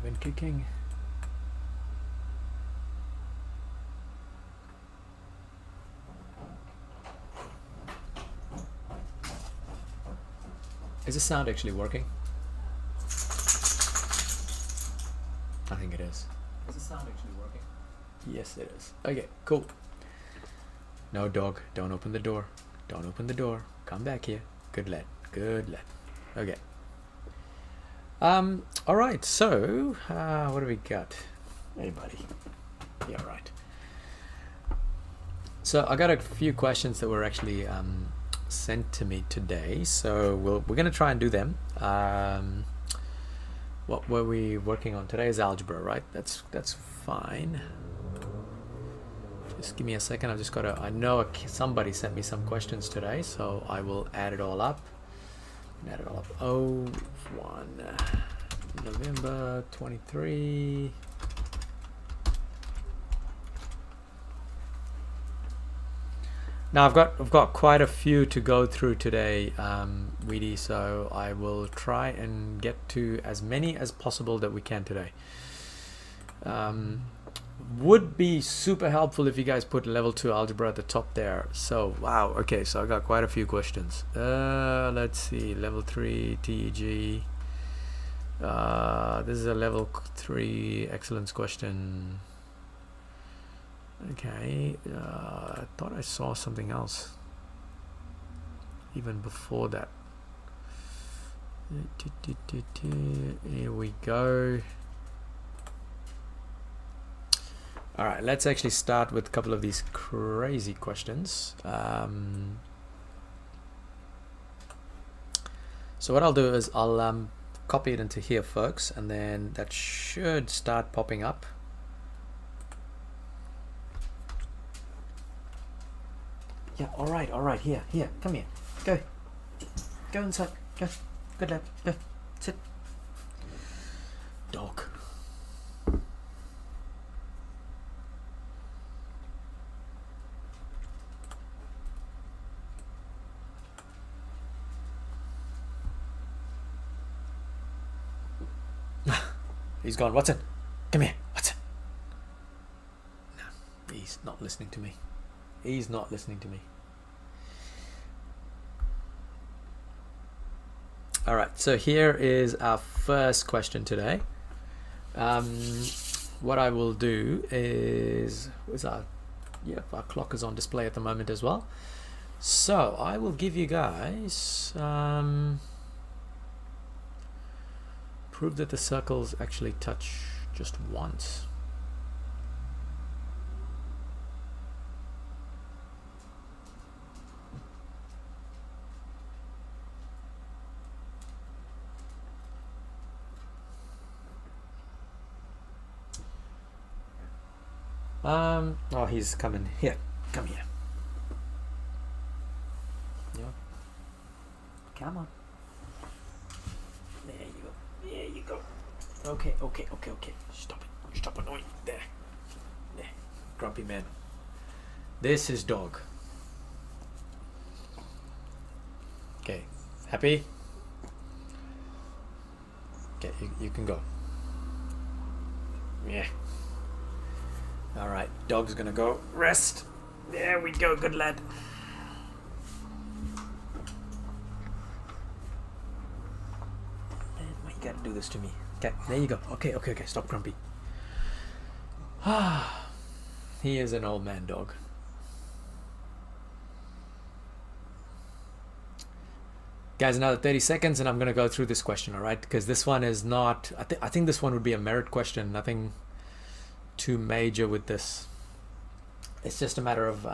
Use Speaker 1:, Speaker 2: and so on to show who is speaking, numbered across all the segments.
Speaker 1: been kicking. Is the sound actually working? I think it is. Is the sound actually working? Yes, it is. Okay, cool. No, dog, don't open the door. Don't open the door. Come back here. Good lad. Good lad. Okay. All right. So, what do we got? Hey, buddy. Yeah, right. So I got a few questions that were actually sent to me today. So we're gonna try and do them. What were we working on today? Is algebra, right? That's fine. Just give me a second. I've just got to. I know somebody sent me some questions today, so I will add it all up. Add it all up. 01 November 23. Now I've got quite a few to go through today, Weedy. So I will try and get to as many as possible that we can today. Would be super helpful if you guys put level 2 algebra at the top there. So wow, okay, so I got quite a few questions. Let's see, level 3 TEG. This is a level 3 excellence question. Okay, I thought I saw something else even before that. Here we go. All right, let's actually start with a couple of these crazy questions. So what I'll do is I'll copy it into here, folks, and then that should start popping up. Yeah, all right, here, come here, go inside, go, good lad, go, sit. Dog. He's gone. Watson, come here, Watson. No, he's not listening to me. He's not listening to me. All right, so here is our first question today. What I will do is, our clock is on display at the moment as well. So I will give you guys prove that the circles actually touch just once. Oh, he's coming here. Come here. Yeah. Come on. There you go. There you go. Okay. Stop it. Stop annoying. There. Grumpy man. This is dog. Okay. Happy? Okay, you can go. Yeah. All right, dog's gonna go rest. There we go, good lad. Man, why you gotta do this to me? Okay, there you go. Okay, stop grumpy. He is an old man dog. Guys, another 30 seconds and I'm gonna go through this question, all right? Because this one is not, I think this one would be a merit question, nothing too major with this. It's just a matter of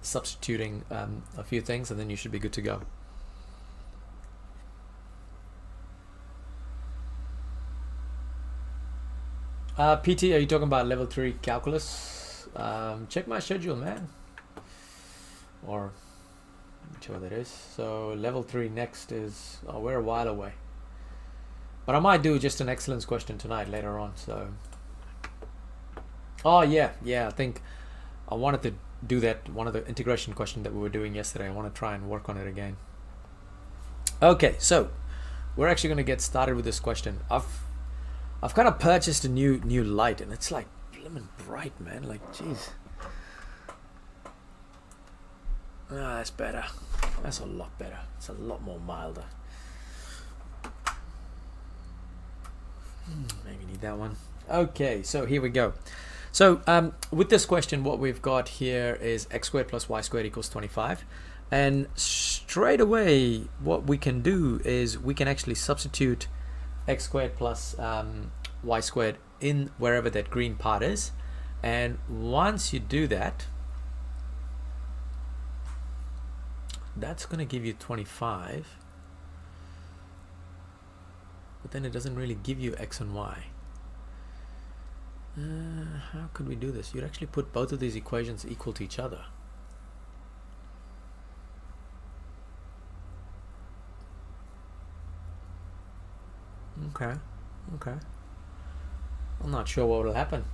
Speaker 1: substituting a few things and then you should be good to go. PT, are you talking about level 3 calculus? Check my schedule, man, or whichever that is. So level 3 next is, we're a while away, but I might do just an excellence question tonight later on. So yeah, I think I wanted to do that, one of the integration question that we were doing yesterday. I want to try and work on it again. Okay, so we're actually going to get started with this question. I've kind of purchased a new light, and it's like blimmin' bright, man. Like, jeez. Ah, that's better. That's a lot better. It's a lot more milder. Maybe need that one. Okay, so here we go. So with this question, what we've got here is x squared plus y squared equals 25. And straight away, what we can do is we can actually substitute x squared plus y squared in wherever that green part is. And once you do that, that's going to give you 25. But then it doesn't really give you x and y. How could we do this? You'd actually put both of these equations equal to each other. Okay. I'm not sure what will happen.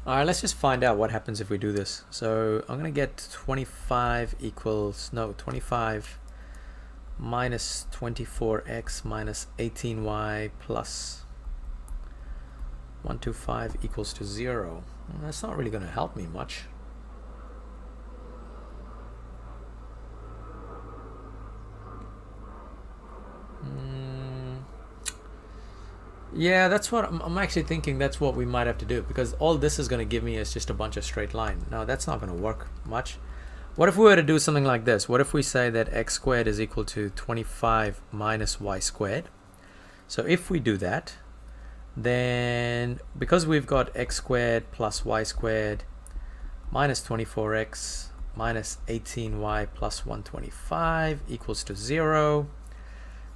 Speaker 1: Alright, let's just find out what happens if we do this. So I'm going to get 25 equals, no, 25 minus 24x minus 18y plus 125 equals to 0. Well, that's not really going to help me much. Yeah, that's what I'm actually thinking. That's what we might have to do, because all this is going to give me is just a bunch of straight line. No, that's not going to work much. What if we were to do something like this? What if we say that x squared is equal to 25 minus y squared? So if we do that, then because we've got x squared plus y squared minus 24x minus 18y plus 125 equals to 0.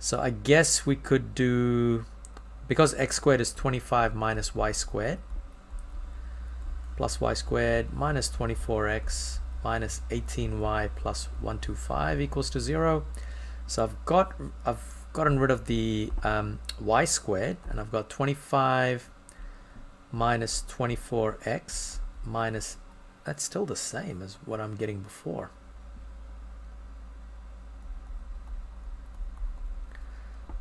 Speaker 1: So I guess we could do, because x squared is 25 minus y squared plus y squared minus 24x minus 18y plus 125 equals to 0. So I've gotten rid of the y squared, and I've got 25 minus 24x minus, that's still the same as what I'm getting before.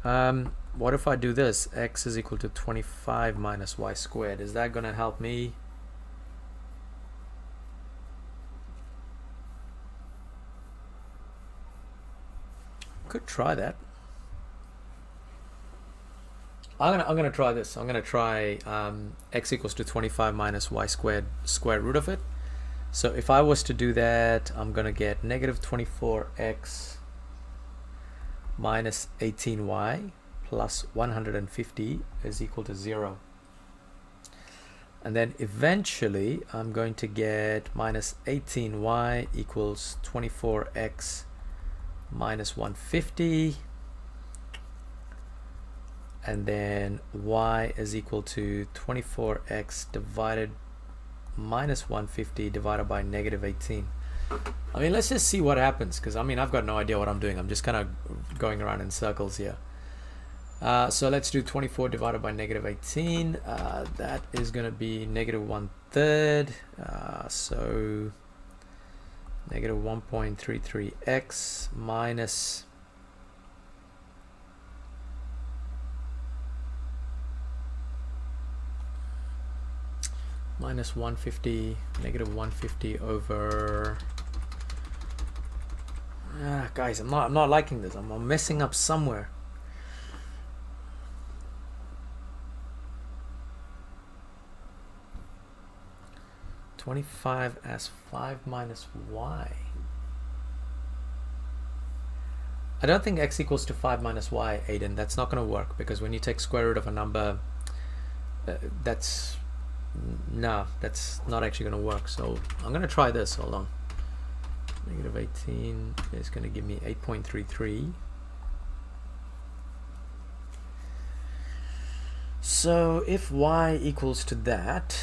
Speaker 1: What if I do this? X is equal to 25 minus y squared. Is that going to help me? Could try that. I'm gonna try this. I'm gonna try x equals to 25 minus y squared square root of it. So if I was to do that, I'm gonna get negative 24x minus 18y plus 150 is equal to 0. And then eventually I'm going to get minus 18y equals 24x minus 150, and then y is equal to 24x divided minus 150 divided by negative 18. I mean, let's just see what happens, because I mean, I've got no idea what I'm doing. I'm just kind of going around in circles here. So let's do 24 divided by negative 18. That is going to be negative 1/3. So negative 1.33x minus minus 150, negative 150 over. Guys, I'm not liking this. I'm messing up somewhere. (25) as 5 minus y. I don't think x equals to 5 minus y, Aiden. That's not going to work, because when you take square root of a number, that's not actually going to work. So I'm going to try this. Hold on. Negative 18 is going to give me 8.33. So if y equals to that,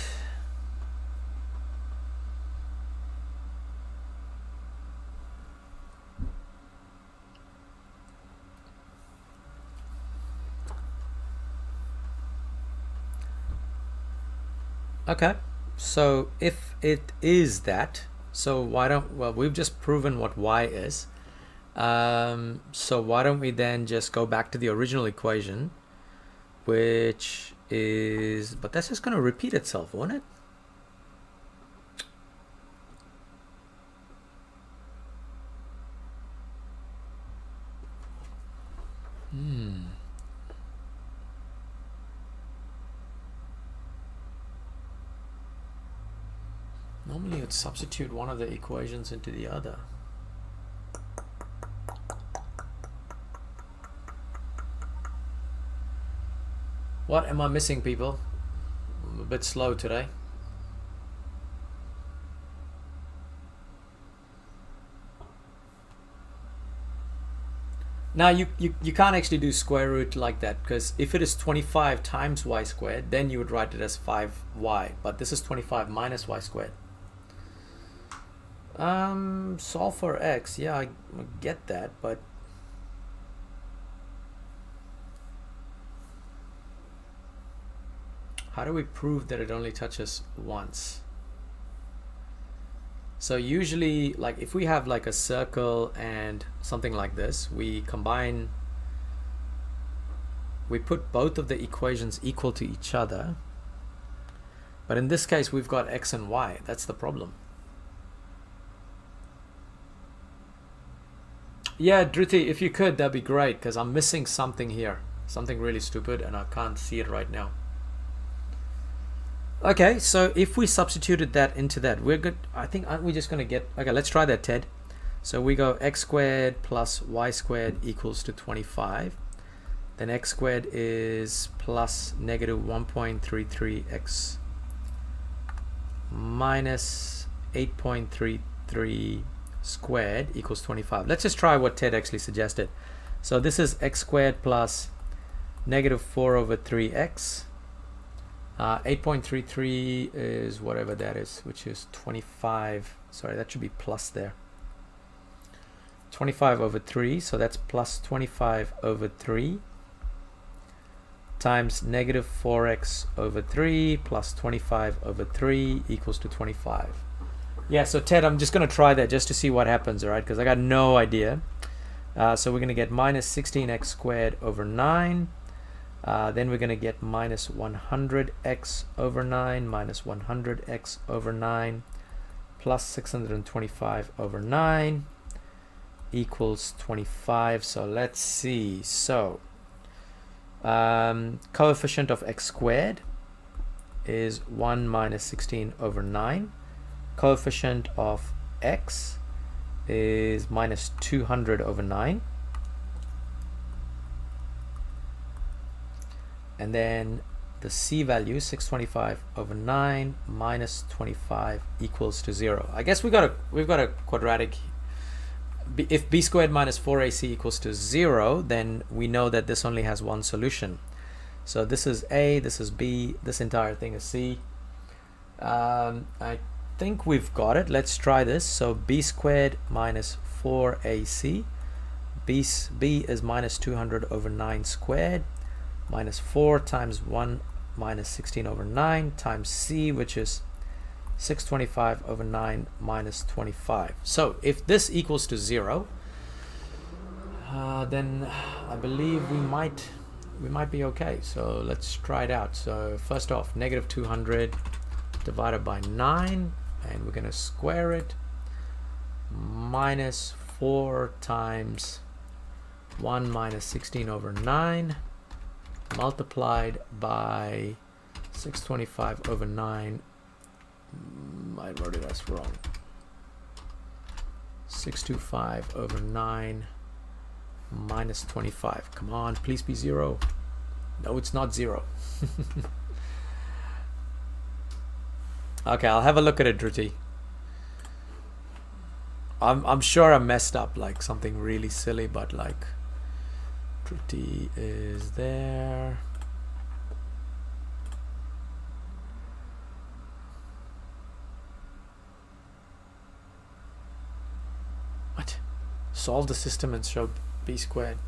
Speaker 1: okay, so if it is that, so why don't, well, we've just proven what y is, So why don't we then just go back to the original equation, which is, but that's just going to repeat itself, won't it? Normally you'd substitute one of the equations into the other. What am I missing, people? I'm a bit slow today. Now you can't actually do square root like that, because if it is 25 times y squared, then you would write it as 5y, but this is 25 minus y squared. Solve for x, yeah, I get that, but how do we prove that it only touches once? So usually, like if we have like a circle and something like this, we combine, we put both of the equations equal to each other. But in this case, we've got x and y. That's the problem. Yeah, Dhruti, if you could, that'd be great, because I'm missing something here. Something really stupid, and I can't see it right now. Okay, so if we substituted that into that, we're good. I think, aren't we just going to get, okay, let's try that, Ted. So we go x squared plus y squared equals to 25. Then x squared is plus negative 1.33x minus 8.33 squared equals 25. Let's just try what Ted actually suggested. So this is x squared plus negative 4 over 3x. 8.33 is whatever that is, which is 25. Sorry, that should be plus there. 25 over 3, so that's plus 25 over 3 times negative 4x over 3 plus 25 over 3 equals to 25. Yeah, so Ted, I'm just going to try that just to see what happens, all right? Because I got no idea. So we're going to get minus 16x squared over 9. Then we're going to get minus 100x over 9 minus 100x over 9 plus 625 over 9 equals 25. So let's see. So coefficient of x squared is 1 minus 16 over 9. Coefficient of x is minus 200 over 9. And then the c value, 625 over 9 minus 25 equals to 0. I guess we've got a quadratic. If b squared minus 4ac equals to 0, then we know that this only has one solution. So this is a, this is b, this entire thing is c. I think we've got it. Let's try this. So b squared minus 4ac, b is minus 200 over 9 squared, minus 4 times 1 minus 16 over 9 times c, which is 625 over 9 minus 25. So if this equals to 0, then I believe we might be okay. So let's try it out. So first off, negative 200 divided by 9, and we're going to square it, minus 4 times 1 minus 16 over 9 multiplied by 625 over 9. I wrote it as wrong. 625 over 9 minus 25. Come on, please be 0. No, it's not 0. Okay, I'll have a look at it, Dhruti. I'm sure I messed up like something really silly, but like Dhruti is there. What? Solve the system and show b squared.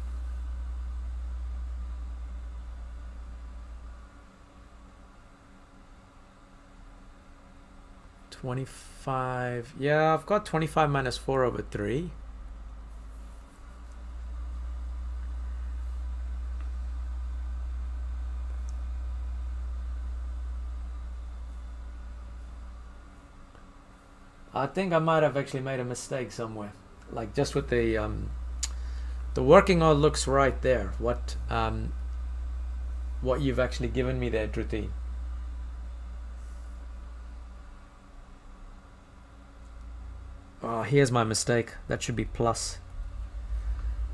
Speaker 1: $25. Yeah, I've got 25 minus 4 over 3. I think I might have actually made a mistake somewhere. Like just with the working out looks right there. What you've actually given me there, Dhruti. Oh, here's my mistake. That should be plus.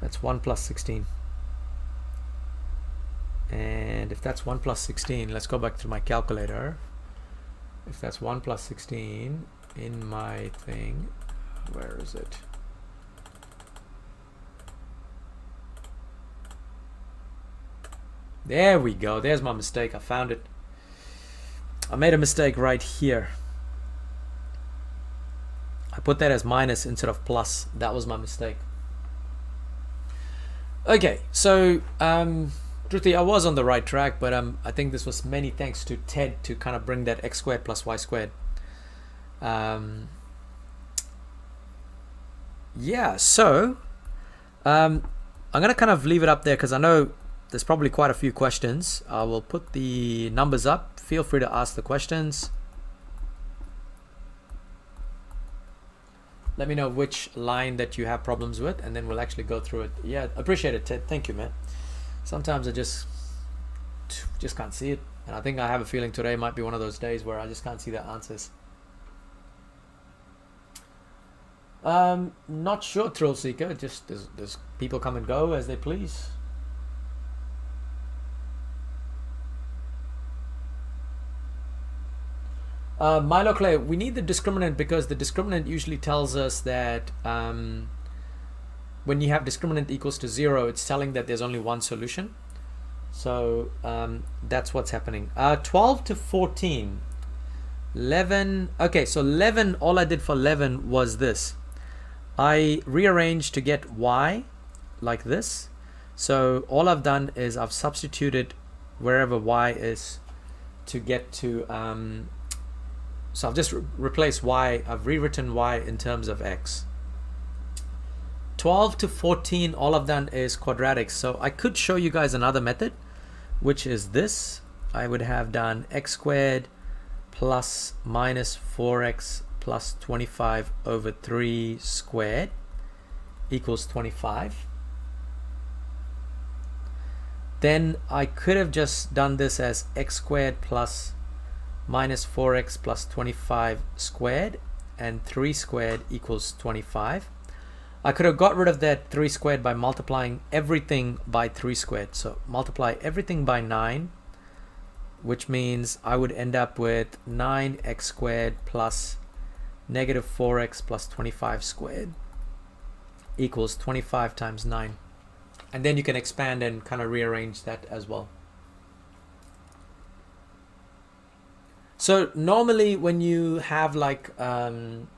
Speaker 1: That's 1 plus 16. And if that's 1 plus 16, let's go back to my calculator. If that's 1 plus 16 in my thing, where is it? There we go. There's my mistake. I found it. I made a mistake right here. I put that as minus instead of plus. That was my mistake. Okay, so Dhruti, I was on the right track, but I think this was many thanks to Ted to kind of bring that x squared plus y squared. Yeah, so I'm gonna kind of leave it up there because I know there's probably quite a few questions. I will put the numbers up. Feel free to ask the questions. Let me know which line that you have problems with, and then we'll actually go through it. Yeah, appreciate it, Ted. Thank you, man. Sometimes I just can't see it, and I think I have a feeling today might be one of those days where I just can't see the answers. Not sure, Thrill Seeker. Just there's people come and go as they please. Milo Clay, we need the discriminant because the discriminant usually tells us that when you have discriminant equals to 0, it's telling that there's only one solution. So that's what's happening. 12 to 14. 11. Okay, so 11, all I did for 11 was this. I rearranged to get y like this. So all I've done is I've substituted wherever y is to get to... so I've just replaced y, I've rewritten y in terms of x. 12 to 14, all I've done is quadratics. So I could show you guys another method, which is this. I would have done x squared plus minus 4x plus 25 over 3 squared equals 25. Then I could have just done this as x squared plus minus 4x plus 25 squared and 3 squared equals 25. I could have got rid of that 3 squared by multiplying everything by 3 squared. So multiply everything by 9, which means I would end up with 9x squared plus negative 4x plus 25 squared equals 25 times 9. And then you can expand and kind of rearrange that as well. So normally when you have like, I'm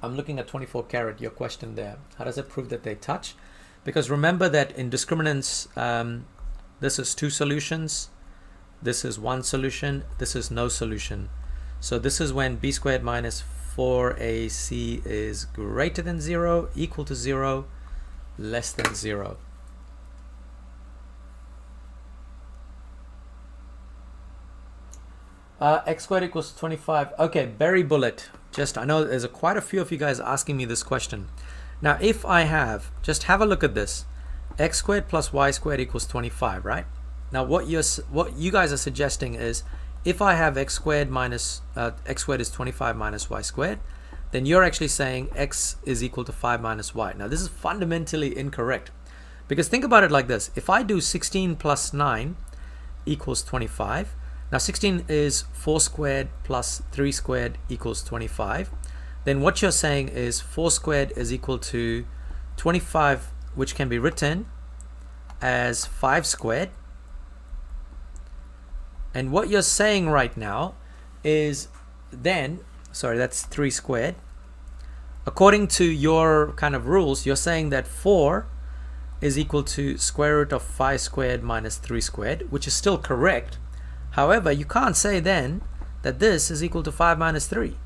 Speaker 1: looking at 24 carat, your question there. How does it prove that they touch? Because remember that in discriminants, this is 2 solutions, this is 1 solution, this is no solution. So this is when b squared minus 4ac is greater than 0, equal to 0, less than 0. X squared equals 25. Okay, Berry Bullet. I know there's quite a few of you guys asking me this question. Now, if I have, just have a look at this. X squared plus y squared equals 25, right? Now, what you guys are suggesting is, if I have x squared is 25 minus y squared, then you're actually saying x is equal to 5 minus y. Now, this is fundamentally incorrect. Because think about it like this. If I do 16 plus 9 equals 25, now 16 is 4 squared plus 3 squared equals 25. Then what you're saying is 4 squared is equal to 25, which can be written as 5 squared. And what you're saying right now is then, sorry, that's 3 squared. According to your kind of rules, you're saying that 4 is equal to square root of 5 squared minus 3 squared, which is still correct. However, you can't say then that this is equal to 5 minus 3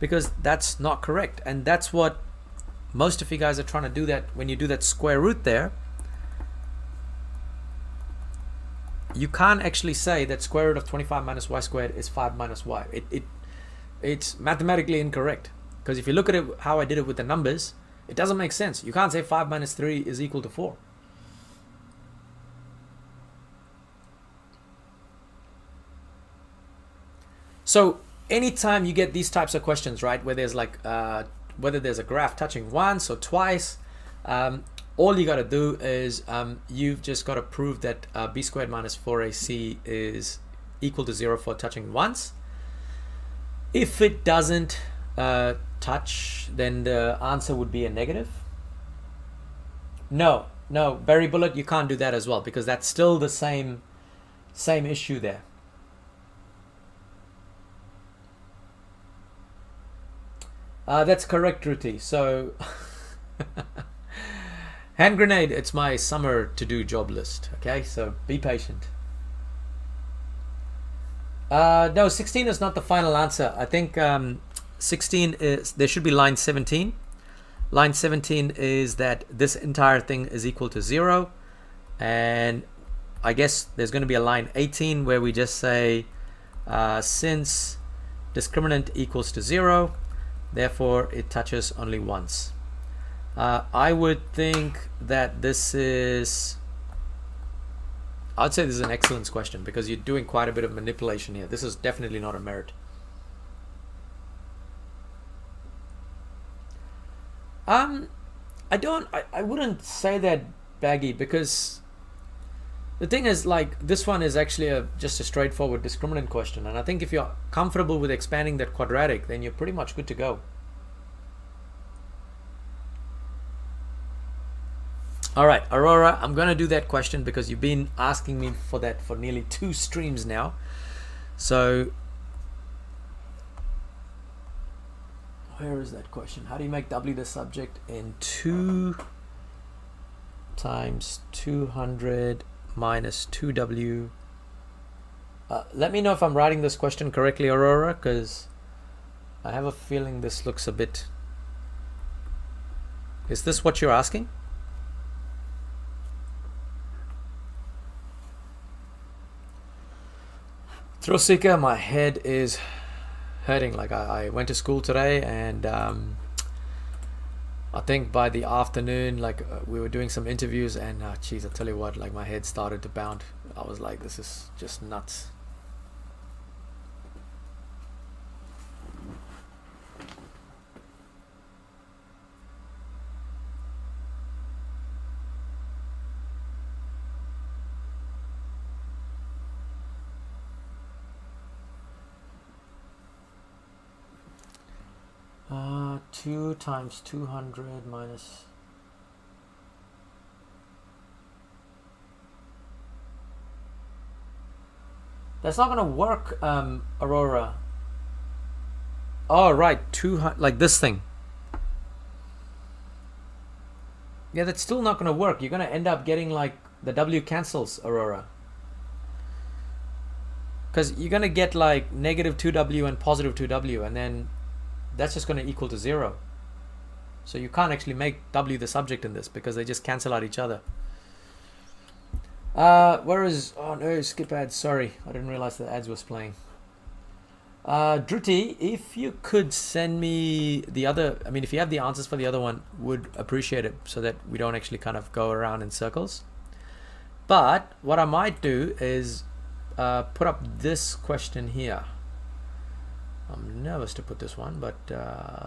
Speaker 1: because that's not correct. And that's what most of you guys are trying to do, that when you do that square root there, you can't actually say that square root of 25 minus y squared is 5 minus y. it's mathematically incorrect. Because if you look at it how I did it with the numbers, it doesn't make sense. You can't say 5 minus 3 is equal to 4. So anytime you get these types of questions, right, where there's like whether there's a graph touching once or twice, all you got to do is you've just got to prove that b squared minus 4ac is equal to 0 for touching once. If it doesn't touch, then the answer would be a negative. No, Barry Bullet, you can't do that as well, because that's still the same issue there. That's correct, Ruti. So hand grenade, it's my summer to-do job list. Okay, so be patient. No, 16 is not the final answer. I think 16 is, there should be line 17. Line 17 is that this entire thing is equal to 0. And I guess there's going to be a line 18 where we just say since discriminant equals to 0, therefore it touches only once. I would think that this is, I'd say this is an excellence question, because you're doing quite a bit of manipulation here. This is definitely not a merit. I wouldn't say that, Baggy, because the thing is, like, this one is actually just a straightforward discriminant question, and I think if you're comfortable with expanding that quadratic, then you're pretty much good to go. All right, Aurora, I'm gonna do that question because you've been asking me for that for nearly 2 streams now. So where is that question? How do you make W the subject in 2 times 200 minus 2W? Let me know if I'm writing this question correctly, Aurora, because I have a feeling this looks a bit... Is this what you're asking? Thrill Seeker, my head is hurting. Like I went to school today, and I think by the afternoon, like we were doing some interviews, and geez, I tell you what, like my head started to bound. I was like, this is just nuts. Uh, 2 times 200 minus... That's not gonna work, Aurora. Oh, right, 200, like this thing. Yeah, that's still not gonna work. You're gonna end up getting like the W cancels, Aurora. Because you're gonna get like negative 2W and positive 2W, and then that's just going to equal to 0. So you can't actually make W the subject in this, because they just cancel out each other. Where is... Oh no, skip ads. Sorry, I didn't realize the ads was playing. Druti, if you could send me the other... I mean, if you have the answers for the other one, would appreciate it, so that we don't actually kind of go around in circles. But what I might do is put up this question here. I'm nervous to put this one, but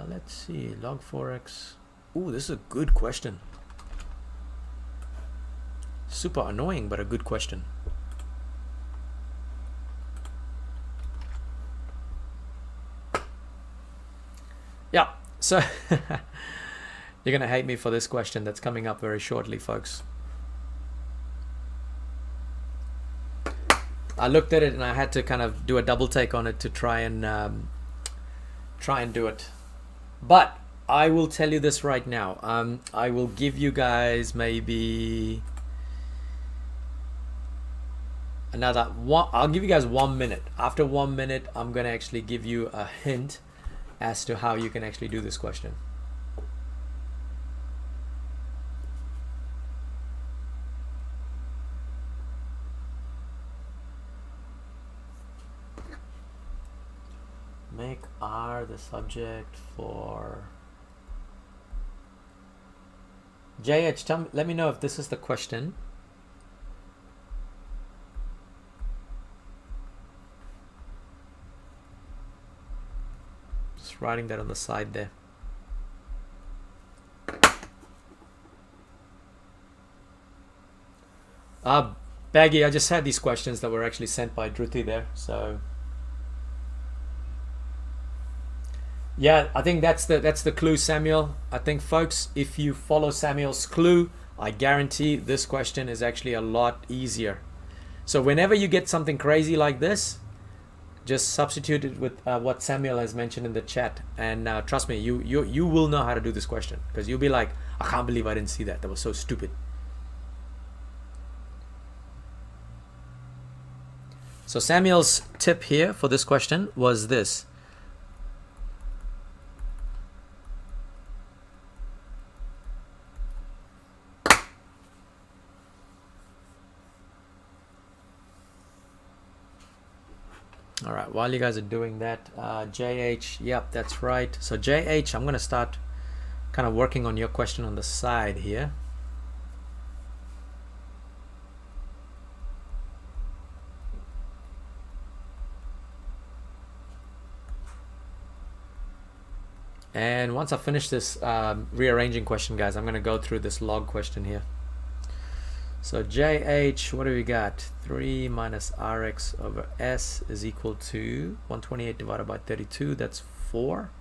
Speaker 1: let's see. Log 4x. Ooh, this is a good question. Super annoying, but a good question. Yeah, so you're gonna hate me for this question that's coming up very shortly, folks. I looked at it and I had to kind of do a double take on it to try and do it. But I will tell you this right now. I will give you guys maybe another one. I'll give you guys 1 minute. After 1 minute, I'm gonna actually give you a hint as to how you can actually do this question. Make R the subject for JH. Let me know if this is the question. Just writing that on the side there. Baggy, I just had these questions that were actually sent by Dhruti there, so yeah, I think that's the clue, Samuel. I think, folks, if you follow Samuel's clue, I guarantee this question is actually a lot easier. So whenever you get something crazy like this, just substitute it with what Samuel has mentioned in the chat, and trust me, you will know how to do this question, because you'll be like, I can't believe I didn't see that. That was so stupid. So Samuel's tip here for this question was this. All right, while you guys are doing that, JH, yep, that's right. So JH, I'm going to start kind of working on your question on the side here. And once I finish this rearranging question, guys, I'm going to go through this log question here. So JH, what do we got? 3 minus Rx over S is equal to 128 divided by 32. That's 4.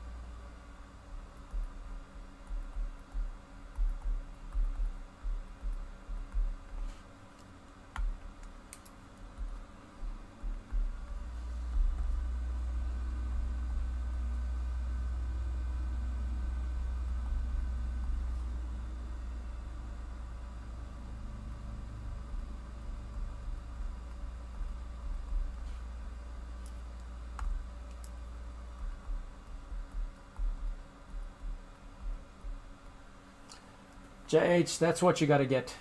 Speaker 1: JH, that's what you got to get.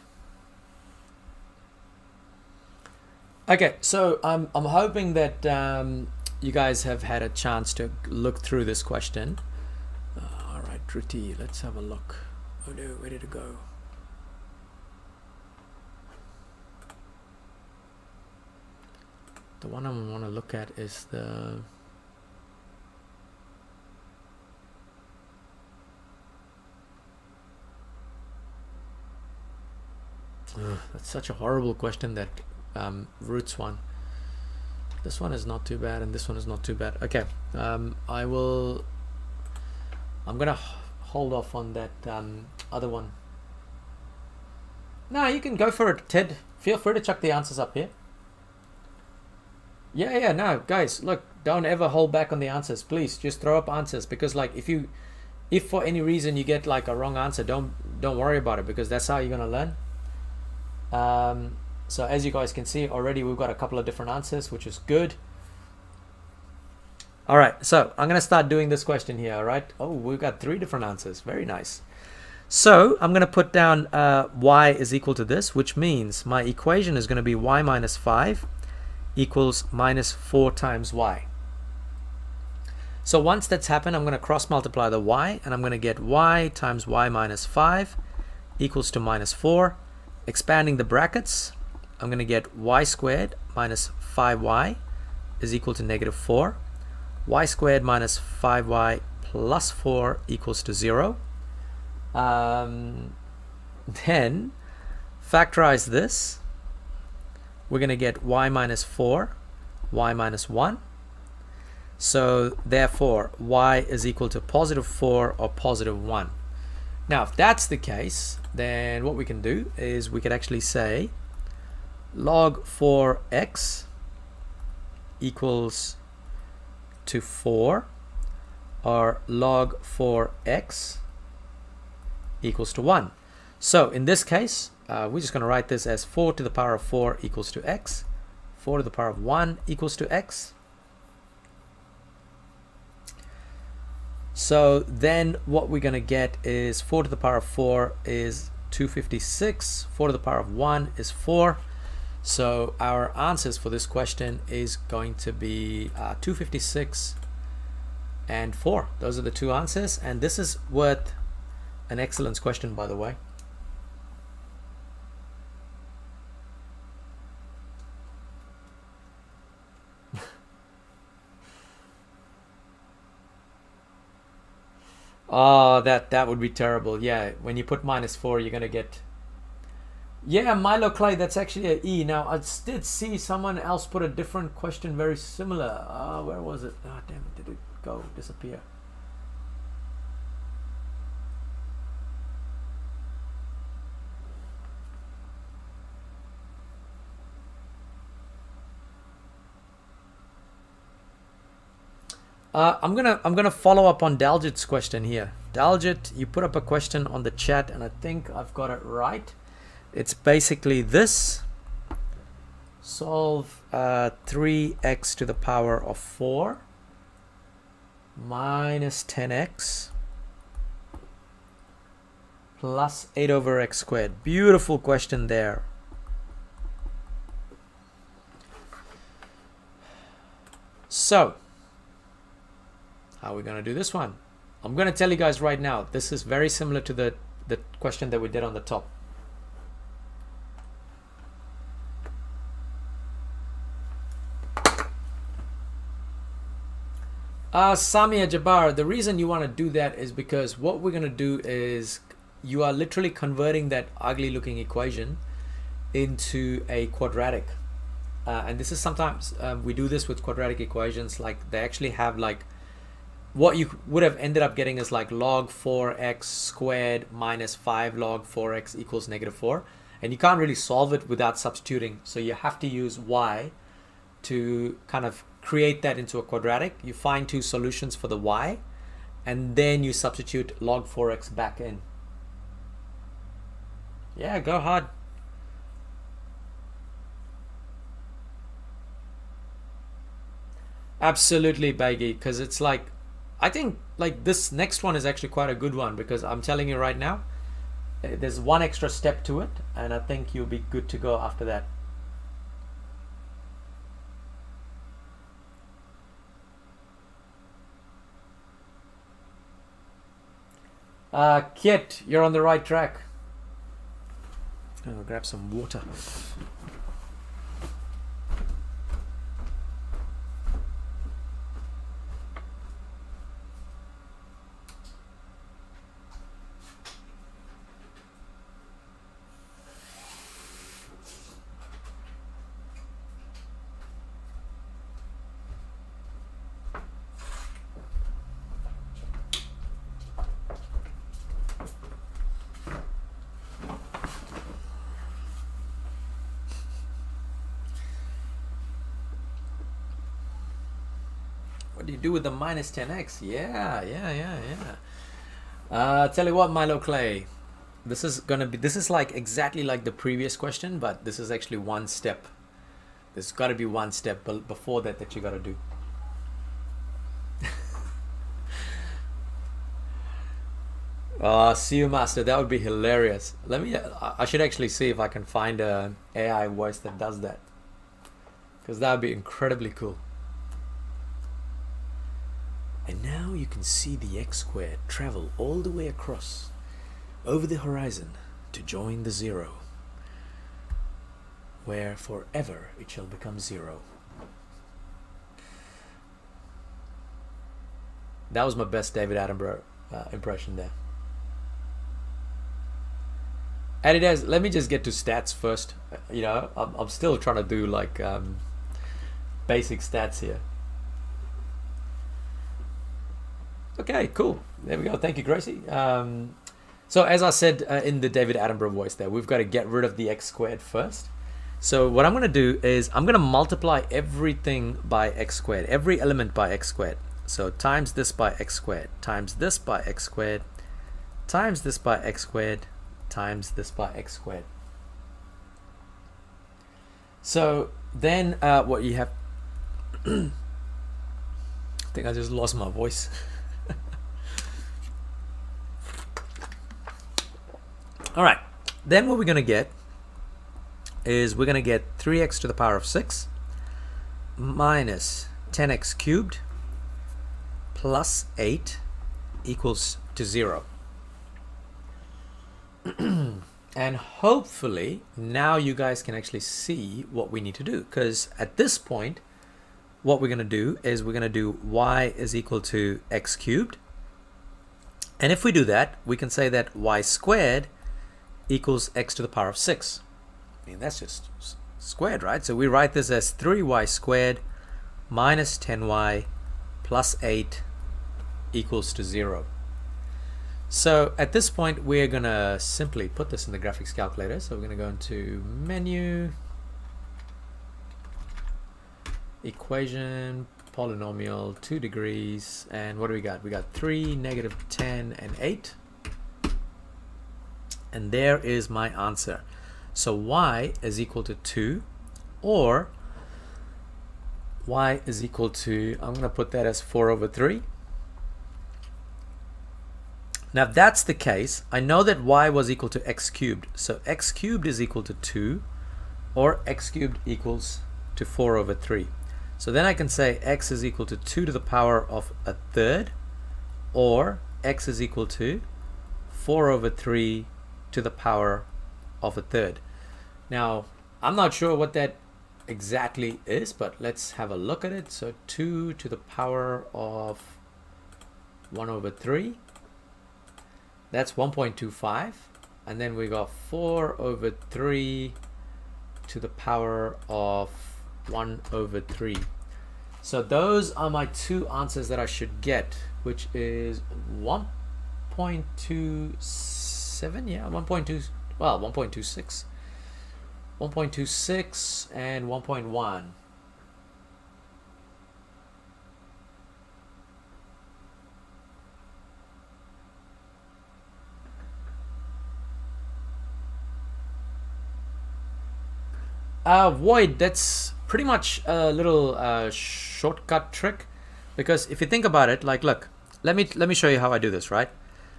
Speaker 1: Okay, so I'm hoping that you guys have had a chance to look through this question. All right, Dhruti, let's have a look. Oh no, where did it go? The one I want to look at is the... that's such a horrible question, that roots one. This one is not too bad, and this one is not too bad. Okay, I'm gonna hold off on that other one. No, you can go for it, Ted. Feel free to chuck the answers up here. Yeah, no, guys, look, don't ever hold back on the answers. Please just throw up answers, because like if for any reason you get like a wrong answer, don't worry about it, because that's how you're gonna learn. So as you guys can see already, we've got a couple of different answers, which is good. All right, so I'm gonna start doing this question here. All right, oh, we've got 3 different answers. Very nice. So I'm gonna put down y is equal to this, which means my equation is gonna be y minus 5 equals minus 4 times y. So once that's happened, I'm gonna cross multiply the y, and I'm gonna get y times y minus 5 equals to minus 4. Expanding the brackets, I'm going to get y squared minus 5y is equal to negative 4. Y squared minus 5y plus 4 equals to 0. Then factorize this. We're going to get y minus 4, y minus 1. So therefore, y is equal to positive 4 or positive 1. Now, if that's the case, then what we can do is we could actually say log 4x equals to 4, or log 4x equals to 1. So in this case, we're just going to write this as 4 to the power of 4 equals to x, 4 to the power of 1 equals to x. So then what we're going to get is 4 to the power of 4 is 256, 4 to the power of 1 is 4. So our answers for this question is going to be 256 and 4. Those are the two answers, and this is worth an excellence question, by the way. Oh, that would be terrible. Yeah, when you put -4, you're gonna get. Yeah, Milo Clay, that's actually an E. Now, I did see someone else put a different question very similar. Where was it? Oh, damn it, did it go disappear? I'm gonna follow up on Daljit's question here. Daljit, you put up a question on the chat, and I think I've got it right. It's basically this. Solve 3x to the power of 4 minus 10x plus 8 over x squared. Beautiful question there. So, how are we going to do this one? I'm going to tell you guys right now, this is very similar to the question that we did on the top. Samia Jabbar, the reason you want to do that is because what we're going to do is you are literally converting that ugly looking equation into a quadratic. And this is sometimes we do this with quadratic equations, like they actually have like what you would have ended up getting is like log 4x squared minus 5 log 4x equals -4. And you can't really solve it without substituting. So you have to use y to kind of create that into a quadratic. You find two solutions for the y, and then you substitute log 4x back in. Yeah, go hard. Absolutely, Baggy, because it's like, I think like this next one is actually quite a good one, because I'm telling you right now, there's one extra step to it, and I think you'll be good to go after that. Kit, you're on the right track. I'll grab some water. What do you do with the minus 10x? Yeah. Tell you what, Milo Clay, this is like exactly like the previous question, but this is actually one step. There's got to be one step before that you got to do. See you, Master. That would be hilarious. I should actually see if I can find a AI voice that does that, because that would be incredibly cool. And now you can see the x squared travel all the way across over the horizon to join the 0, where forever it shall become 0. That was my best David Attenborough impression there. Adidas, let me just get to stats first. You know, I'm still trying to do like basic stats here. Okay, cool. There we go. Thank you, Gracie. So as I said in the David Attenborough voice there, we've got to get rid of the x squared first. So what I'm going to do is I'm going to multiply everything by x squared, every element by x squared. So times this by x squared, times this by x squared, times this by x squared, times this by x squared. So then what you have... I think I just lost my voice. All right, then what we're going to get is we're going to get 3x to the power of 6 minus 10x cubed plus 8 equals to 0. And hopefully now you guys can actually see what we need to do, because at this point what we're going to do is we're going to do y is equal to x cubed. And if we do that, we can say that y squared equals x to the power of 6. I mean, that's just squared, right? So we write this as 3y squared minus 10y plus 8 equals to 0. So at this point, we're going to simply put this in the graphics calculator. So we're going to go into menu, equation, polynomial, 2 degrees, and what do we got? We got 3, negative 10, and 8. And there is my answer. So y is equal to 2, or y is equal to, I'm going to put that as 4 over 3. Now if that's the case, I know that y was equal to x cubed. So x cubed is equal to 2, or x cubed equals to 4 over 3. So then I can say x is equal to 2 to the power of a third, or x is equal to 4 over 3 to the power of a third. Now, I'm not sure what that exactly is, but let's have a look at it. So 2 to the power of 1 over 3. That's 1.25. And then we got 4 over 3 to the power of 1 over 3. So those are my two answers that I should get, which is 1.27, yeah, 1.2, well, 1.26, 1.26, and 1.1. Void, that's pretty much a little shortcut trick, because if you think about it, like, look, let me show you how I do this, right?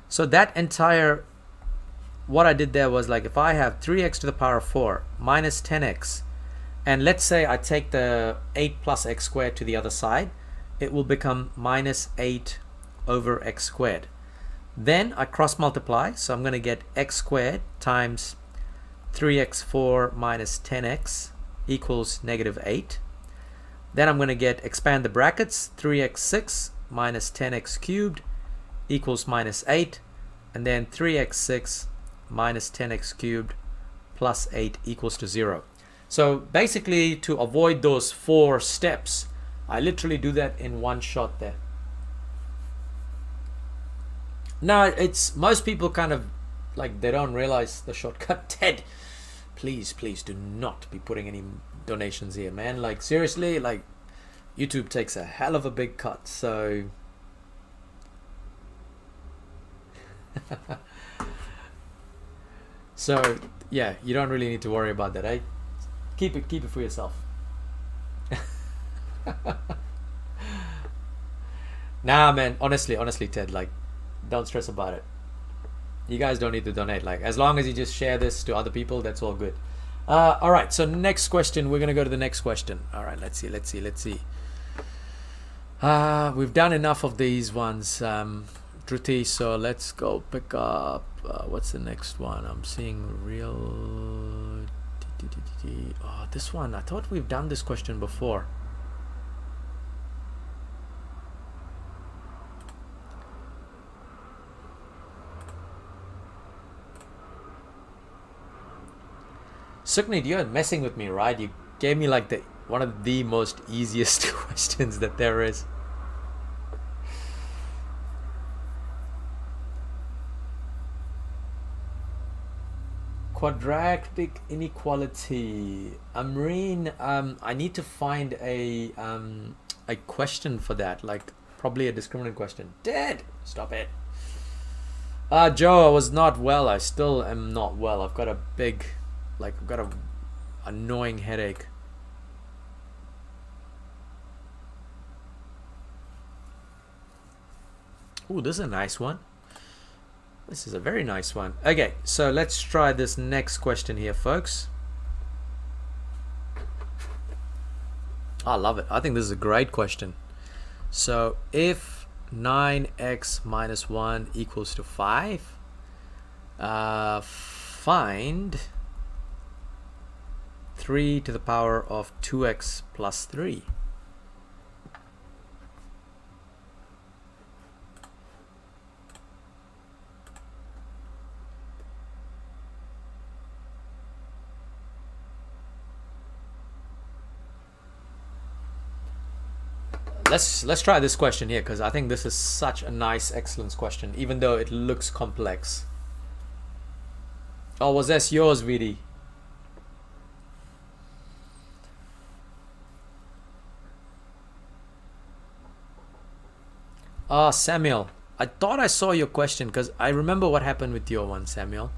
Speaker 1: So that entire, what I did there was, like, if I have 3x to the power of 4 minus 10x, and let's say I take the 8 plus x squared to the other side, it will become minus 8 over x squared. Then I cross multiply, so I'm going to get x squared times 3x4 minus 10x equals negative 8. Then I'm going to get, expand the brackets, 3x6 minus 10x cubed equals minus 8. And then 3x6 minus 10x cubed plus 8 equals to 0. So basically, to avoid those 4 steps, I literally do that in one shot there. Now, it's, most people kind of, like, they don't realize the shortcut. Ted, please do not be putting any donations here, man. Like, seriously, like, YouTube takes a hell of a big cut, so so yeah, you don't really need to worry about that, eh? Keep it for yourself. Nah, man, honestly, Ted, like, don't stress about it. You guys don't need to donate. Like, as long as you just share this to other people, that's all good. All right, so next question. We're gonna go to the next question. All right, let's see. We've done enough of these ones, Druti, so let's go pick up, what's the next one? I'm seeing real, oh, this one, I thought we've done this question before. Suknit, you're messing with me, right? You gave me like one of the most easiest questions that there is. Quadratic inequality. Amreen, I need to find a question for that, like probably a discriminant question. Dead. Stop it. Joe, I was not well. I still am not well. I've got a big, like, I've got a annoying headache. Ooh, this is a nice one. This is a very nice one. Okay, so let's try this next question here, folks. I love it. I think this is a great question. So if 9x minus 1 equals to 5. Find 3 to the power of 2x plus 3. Let's try this question here, because I think this is such a nice excellence question, even though it looks complex. Oh, was that yours, VD? Ah, Samuel, I thought I saw your question, because I remember what happened with your one, Samuel,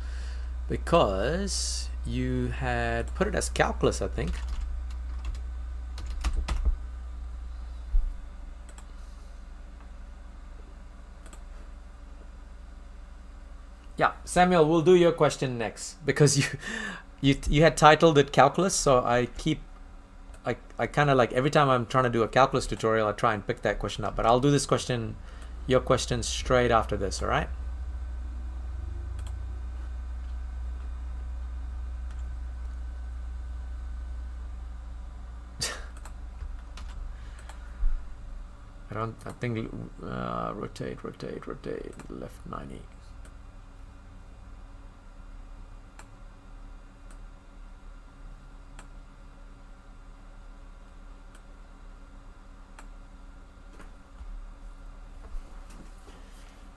Speaker 1: because you had put it as calculus, I think. Yeah, Samuel, we'll do your question next, because you had titled it calculus, so I kind of like every time I'm trying to do a calculus tutorial, I try and pick that question up. But I'll do this question, your question, straight after this, all right? I think rotate, left 90.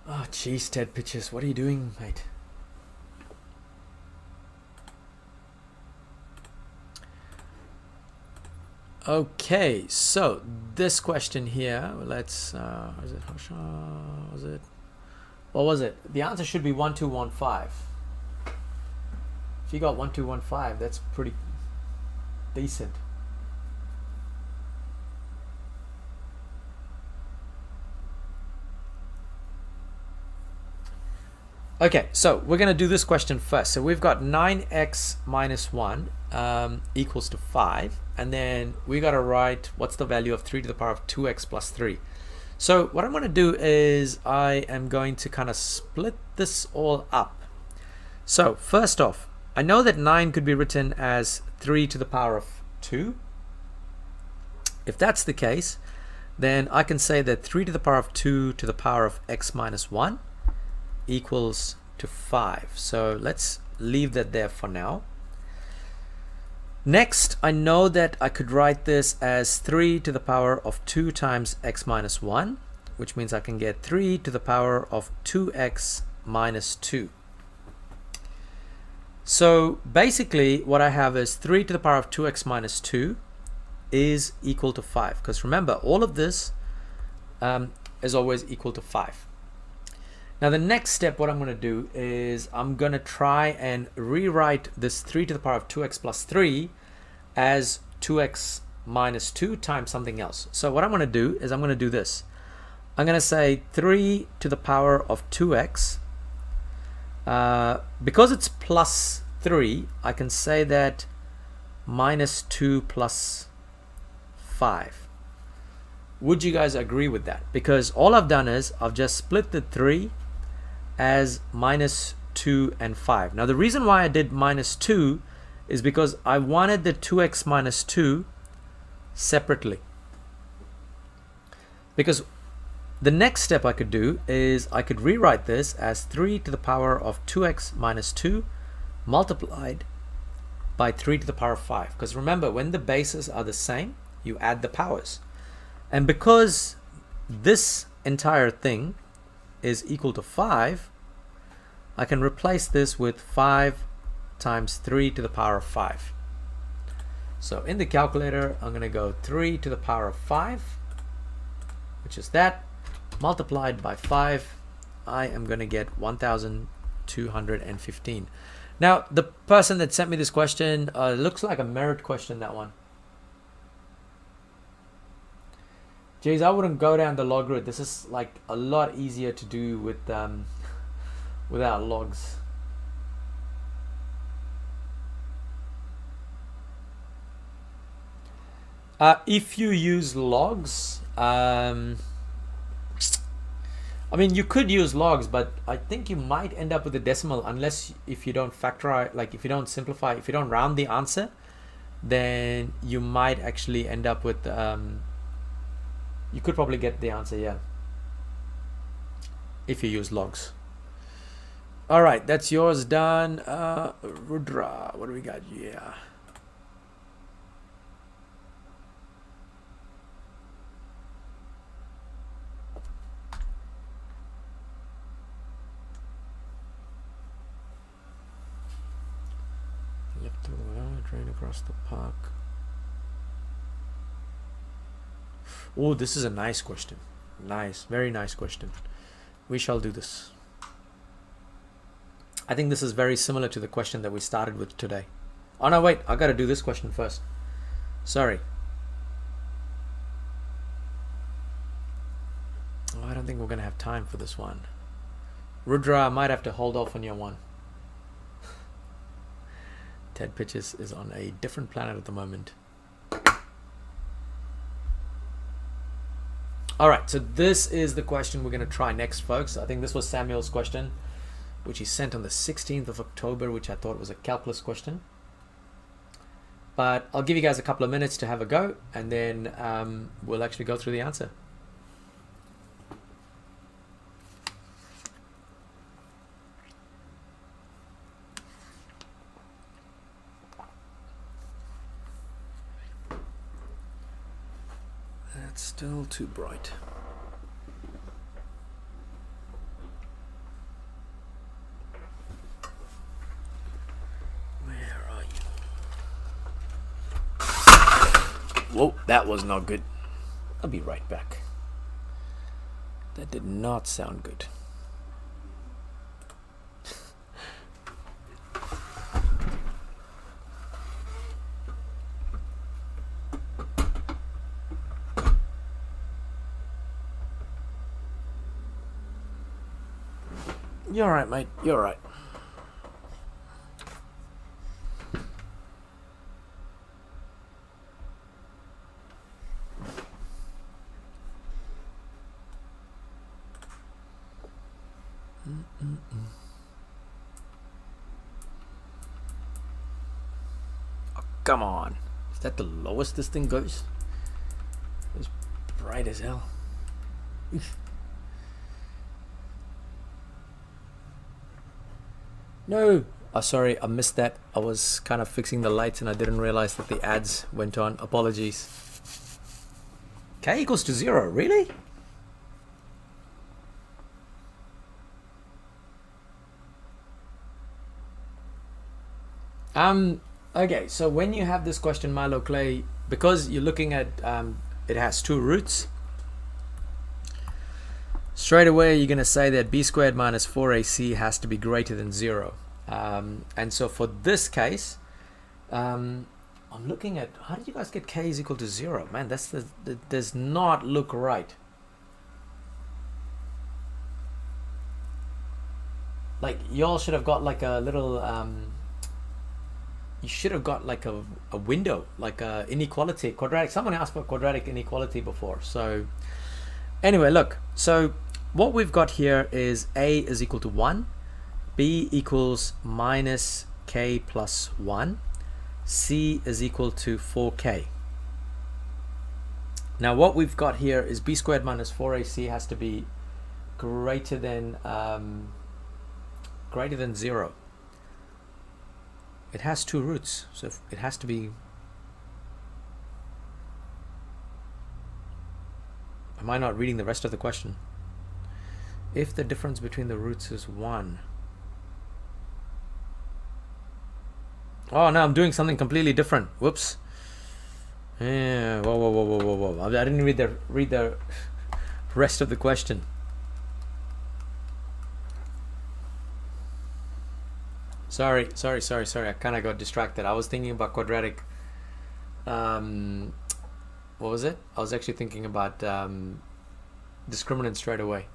Speaker 1: Oh, jeez, Ted Pitches, what are you doing, mate? Okay, so this question here, let's, is it, was it, what was it? The answer should be 1215. If you got 1215, that's pretty decent. Okay, so we're going to do this question first. So we've got 9x minus 1 equals to 5. And then we got to write what's the value of 3 to the power of 2x plus 3. So what I'm going to do is I am going to kind of split this all up. So first off, I know that 9 could be written as 3 to the power of 2. If that's the case, then I can say that 3 to the power of 2 to the power of x minus 1 equals to 5. So let's leave that there for now. Next, I know that I could write this as 3 to the power of 2 times x minus 1, which means I can get 3 to the power of 2x minus 2. So basically what I have is 3 to the power of 2x minus 2 is equal to 5, because remember, all of this is always equal to 5. Now the next step, what I'm going to do is I'm going to try and rewrite this 3 to the power of 2x plus 3 as 2x minus 2 times something else. So what I'm going to do is I'm going to do this. I'm going to say 3 to the power of 2x. Because it's plus 3, I can say that minus 2 plus 5. Would you guys agree with that? Because all I've done is I've just split the 3 as minus 2 and 5. Now the reason why I did minus 2 is because I wanted the 2x minus 2 separately. Because the next step I could do is I could rewrite this as 3 to the power of 2x minus 2 multiplied by 3 to the power of 5. Because remember, when the bases are the same, you add the powers. And because this entire thing is equal to 5, I can replace this with 5 times 3 to the power of 5. So in the calculator, I'm going to go 3 to the power of 5, which is that, multiplied by 5. I am going to get 1,215. Now the person that sent me this question looks like a merit question, that one. Geez, I wouldn't go down the log route. This is like a lot easier to do with without logs. If you use logs, I mean, you could use logs, but I think you might end up with a decimal unless if you don't factorize, like if you don't simplify, if you don't round the answer, then you might actually end up with, you could probably get the answer, yeah, if you use logs. All right, that's yours done. Rudra, what do we got? Yeah. Left to drain across the park. Oh, this is a nice question. Nice, very nice question. We shall do this. I think this is very similar to the question that we started with today. Oh no, wait, I gotta do this question first. Sorry. Oh, I don't think we're gonna have time for this one. Rudra, I might have to hold off on your one. Ted Pitches is on a different planet at the moment. All right, so this is the question we're gonna try next, folks. I think this was Samuel's question, which he sent on the 16th of October, which I thought was a calculus question. But I'll give you guys a couple of minutes to have a go, and then we'll actually go through the answer. That's still too bright. Whoa, that was not good. I'll be right back. That did not sound good. You're all right, mate. You're all right. Oh, come on. Is that the lowest this thing goes? It's bright as hell. No. Oh, sorry, I missed that. I was kind of fixing the lights and I didn't realize that the ads went on. Apologies. K equals to 0, really? Okay, so when you have this question, Milo Clay, because you're looking at, it has two roots, straight away you're going to say that b squared minus 4ac has to be greater than 0. And so for this case, I'm looking at, how did you guys get k is equal to 0? Man, that does not look right. Like, y'all should have got like a little, you should have got like a window, like a inequality, quadratic. Someone asked for quadratic inequality before. So anyway, look, so what we've got here is a is equal to 1, b equals minus k plus 1, c is equal to 4k. Now what we've got here is b squared minus 4ac has to be greater than 0. It has two roots, so it has to be. Am I not reading the rest of the question? If the difference between the roots is 1. Oh, no, I'm doing something completely different. Whoops. Yeah. Whoa. I didn't read the rest of the question. Sorry. I kind of got distracted. I was thinking about quadratic. What was it? I was actually thinking about discriminant straight away.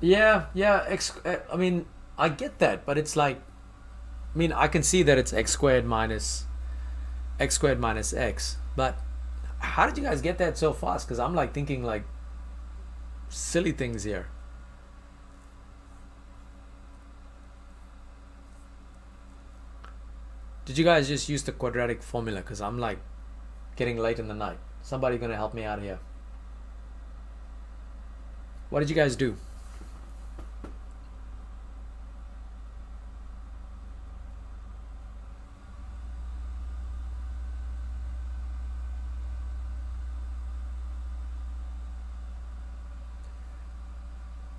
Speaker 1: Yeah. I mean, I get that, but it's like, I mean, I can see that it's x squared minus x, but how did you guys get that so fast? Because I'm like thinking like silly things here. Did you guys just use the quadratic formula? Because I'm like getting late in the night. Somebody gonna help me out here. What did you guys do?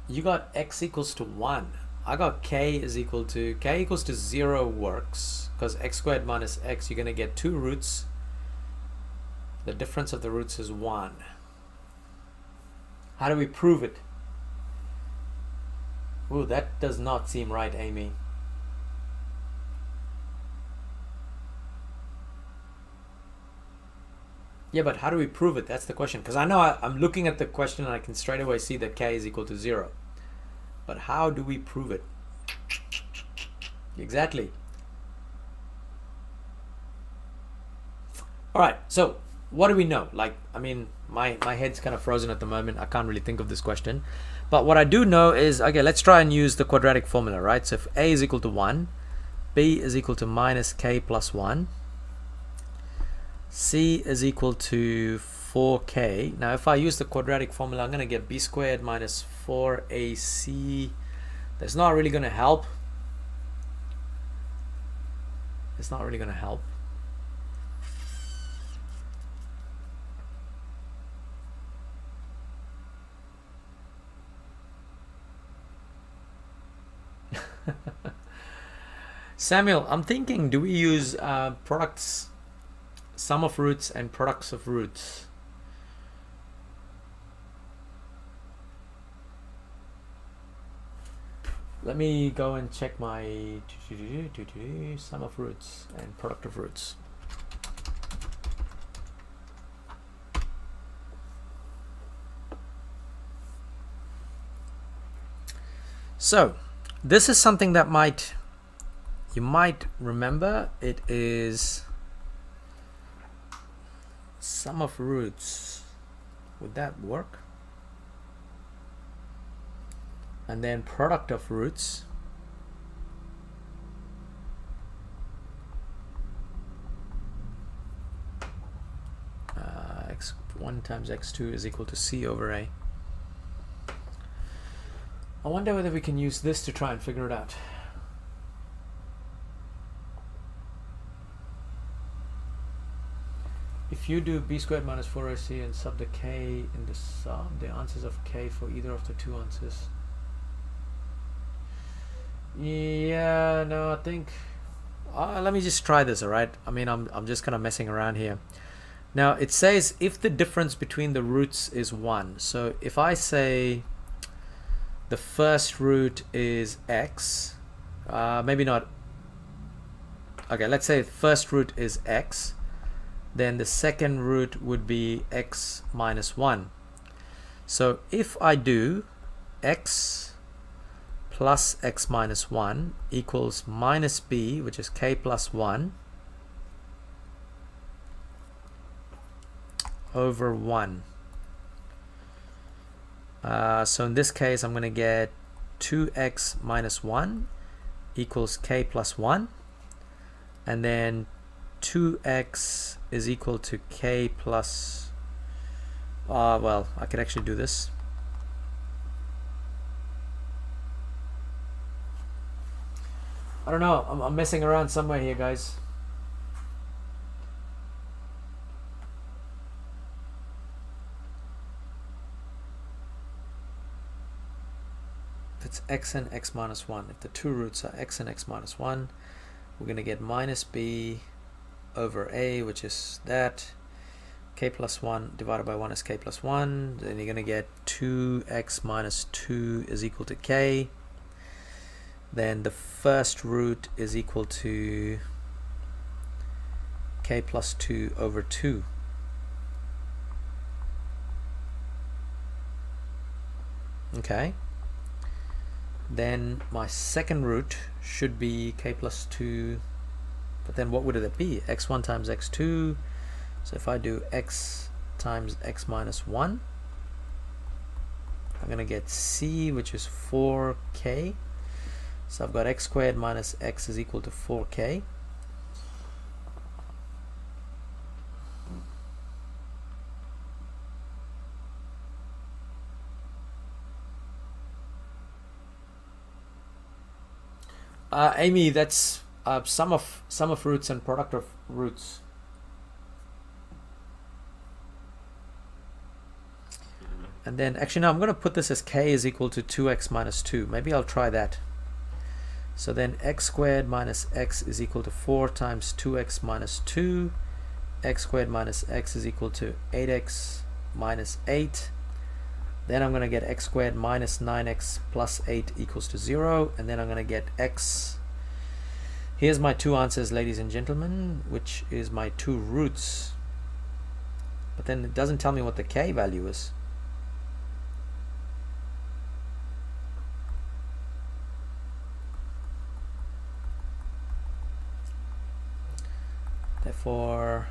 Speaker 1: You got x equals to 1. I got k equals to 0 works, because x squared minus x, you're going to get 2 roots. The difference of the roots is 1. How do we prove it? Ooh, that does not seem right, Amy. Yeah, but how do we prove it? That's the question. Because I know I'm looking at the question and I can straight away see that k is equal to 0. But how do we prove it? Exactly. All right, so what do we know? Like, I mean, my head's kind of frozen at the moment. I can't really think of this question. But what I do know is, okay, let's try and use the quadratic formula, right? So if a is equal to 1, b is equal to minus k plus 1, c is equal to 4k. Now if I use the quadratic formula, I'm going to get b squared minus 4ac. That's not really going to help. It's not really going to help. Samuel, I'm thinking, do we use products, sum of roots and products of roots? Let me go and check my sum of roots and product of roots. So this is something that you might remember. It is sum of roots. Would that work? And then product of roots. X1 times x2 is equal to c over a. I wonder whether we can use this to try and figure it out. If you do b squared minus 4ac and sub the k in the sum, the answers of k for either of the two answers. Yeah, no, I think let me just try this. All right, I mean, I'm just kind of messing around here. Now it says if the difference between the roots is 1. So if I say the first root is x, maybe not. Okay, let's say first root is x, then the second root would be x minus 1. So if I do x plus x minus 1 equals minus b, which is k plus 1, over 1. So in this case, I'm going to get 2x minus 1 equals k plus 1. And then 2x is equal to k plus... well, I could actually do this. I don't know. I'm messing around somewhere here, guys. If it's x and x minus 1, if the two roots are x and x minus 1, we're going to get minus b over a, which is that. K plus 1 divided by 1 is k plus 1. Then you're going to get 2x minus 2 is equal to k. Then the first root is equal to k plus 2 over 2. Okay. then my second root should be k plus 2, but then what would it be? x1 times x2. So if I do x times x minus 1, I'm going to get c, which is 4k. So I've got x squared minus x is equal to 4k. Amy, that's sum of roots and product of roots. And then actually no, I'm going to put this as k is equal to 2x minus 2. Maybe I'll try that. So then x squared minus x is equal to 4 times 2x minus 2. X squared minus x is equal to 8x minus 8. Then I'm going to get x squared minus 9x plus 8 equals to 0. And then I'm going to get x. Here's my two answers, ladies and gentlemen, which is my two roots. But then it doesn't tell me what the k value is. Therefore,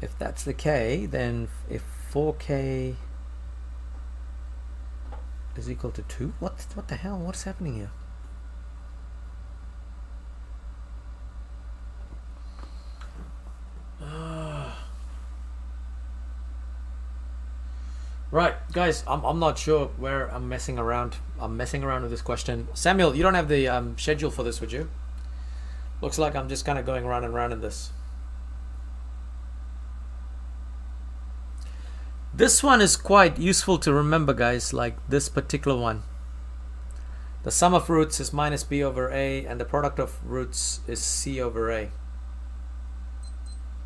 Speaker 1: if that's the k, then if 4k is equal to 2, what the hell? What's happening here? Right, guys, I'm not sure where I'm messing around. I'm messing around with this question. Samuel, you don't have the schedule for this, would you? Looks like I'm just kind of going round and round in this. This one is quite useful to remember, guys, like this particular one. The sum of roots is minus b over a, and the product of roots is c over a.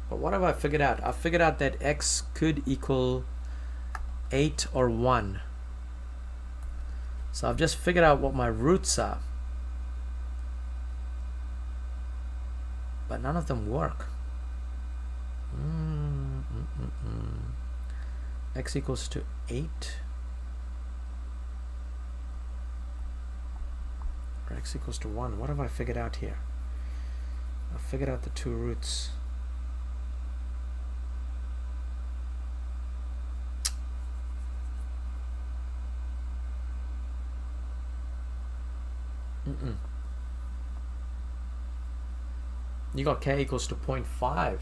Speaker 1: But what have I figured out? I've figured out that x could equal 8 or 1. So I've just figured out what my roots are. But none of them work. X equals to 8. Or x equals to 1. What have I figured out here? I've figured out the two roots. You got k equals to 0.5.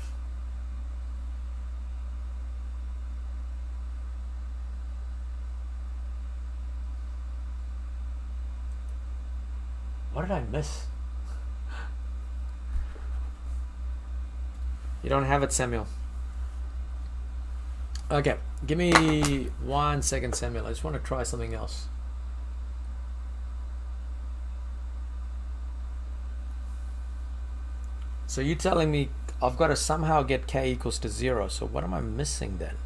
Speaker 1: What did I miss? You don't have it, Samuel. Okay, give me 1 second, Samuel. I just want to try something else. So you're telling me I've got to somehow get k equals to 0. So what am I missing then?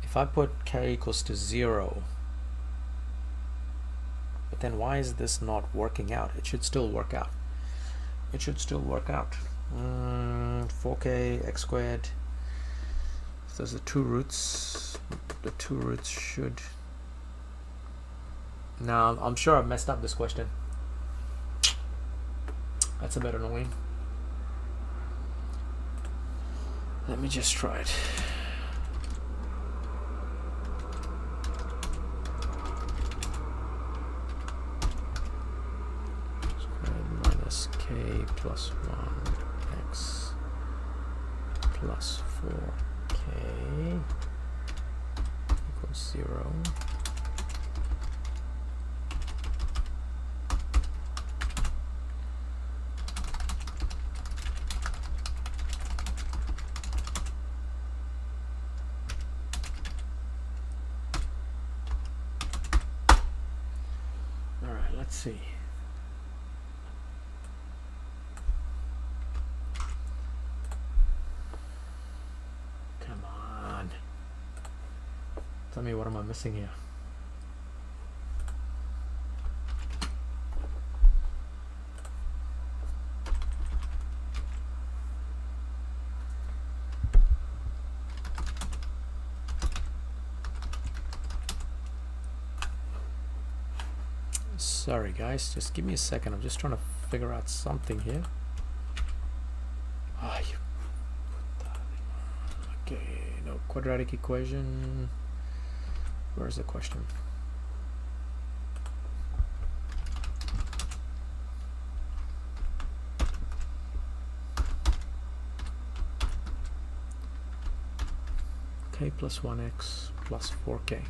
Speaker 1: If I put k equals to 0, but then why is this not working out? It should still work out. It should still work out. 4k x squared. So there's the two roots. The two roots should. Now I'm sure I've messed up this question. That's a bit annoying. Let me just try it. Squared minus k plus 1x plus 4k equals 0. Let's see. Come on. Tell me, what am I missing here? Sorry guys, just give me a second. I'm just trying to figure out something here. Ah, okay, no quadratic equation. Where's the question? K plus 1x plus 4k.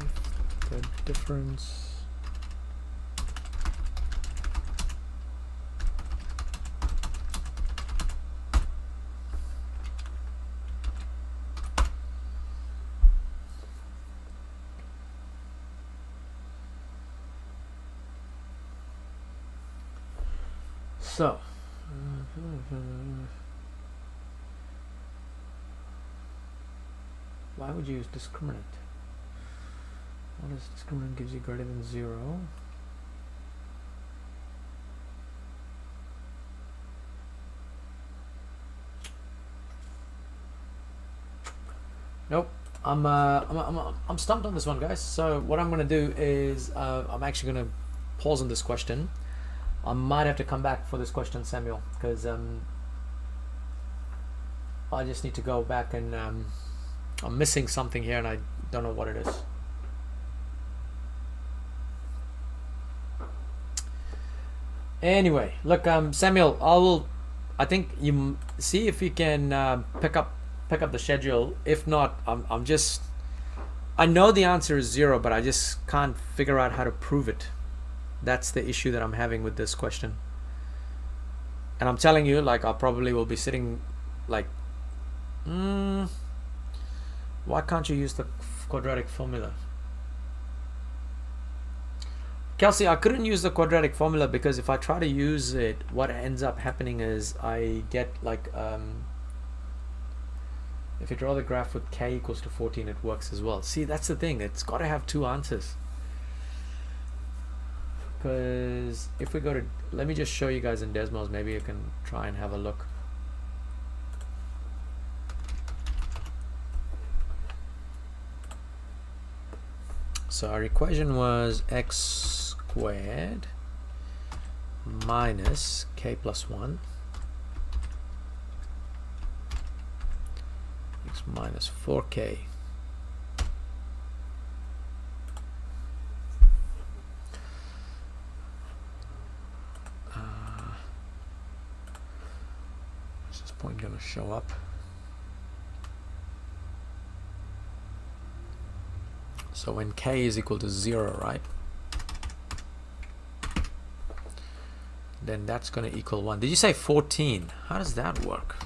Speaker 1: If the difference so why would you use discriminant? What is discriminant gives you greater than 0? Nope. I'm stumped on this one, guys. So what I'm gonna do is I'm actually gonna pause on this question. I might have to come back for this question, Samuel, because I just need to go back and I'm missing something here and I don't know what it is. Anyway, look, Samuel, I think you see if you can pick up the schedule. If not, I know the answer is 0, but I just can't figure out how to prove it. That's the issue that I'm having with this question. And I'm telling you, like, I probably will be sitting like, why can't you use the quadratic formula? Kelsey, I couldn't use the quadratic formula because if I try to use it, what ends up happening is I get like, if you draw the graph with k equals to 14, it works as well. See, that's the thing. It's got to have two answers. Because if we go to, let me just show you guys in Desmos, maybe you can try and have a look. So our equation was x squared minus k plus 1 x minus 4k is this point going to show up? So when k is equal to 0, right, then that's going to equal 1. Did you say 14? How does that work?